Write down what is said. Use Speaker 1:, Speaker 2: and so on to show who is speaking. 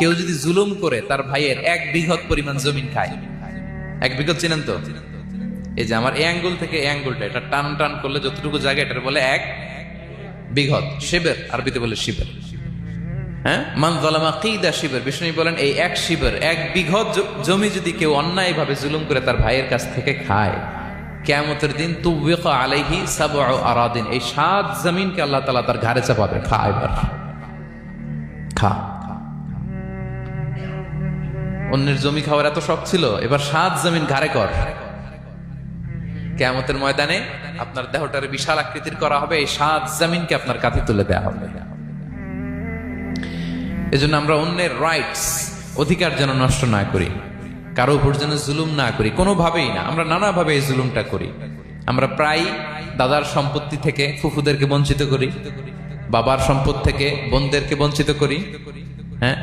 Speaker 1: কেউ যদি জুলুম করে তার ভাইয়ের 1 বিঘত পরিমাণ জমিন খায়, 1 বিঘত চিনেন তো? এই যে আমার এই আঙ্গুল থেকে এই আঙ্গুলটা, এটা টান টান করলে যতটুকু জায়গা, এটা বলে 1 বিঘত। শিবের আরবিতে বলে শিবের। হ্যাঁ, মান যালামা কিদা শিবের। বিষ্ণু বলেন এই 1 শিবের 1 বিঘত জমি যদি কেউ অন্যায়ভাবে জুলুম করে তার ভাইয়ের কাছ থেকে খায়, কিয়ামতের দিন তুবিকা আলাইহি 7 আরাদিন, এই 7 জমিনকে আল্লাহ তাআলা তার ঘাড়ে চাপাবে। খা এবার, খা। অন্যের জমি খাওয়ার এত শখ ছিল, এবার 7 জমিন ঘাড়ে কর। কিয়ামতের ময়দানে আপনার দেহটারে বিশাল আকৃতির করা হবে, এই 7 জমিনকে আপনার কাঁধে তুলে দেওয়া হবে। এজন্য আমরা অন্যের রাইটস, অধিকার যেন নষ্ট না করি, কারো উপর যেন জুলুম না করি, কোনোভাবেই না। আমরা নানাভাবে এই জুলুমটা করি। আমরা প্রায় দাদার সম্পত্তি থেকে ফুফুদেরকে বঞ্চিত করি, বাবার সম্পদ থেকে বোনদেরকে বঞ্চিত করি। হ্যাঁ,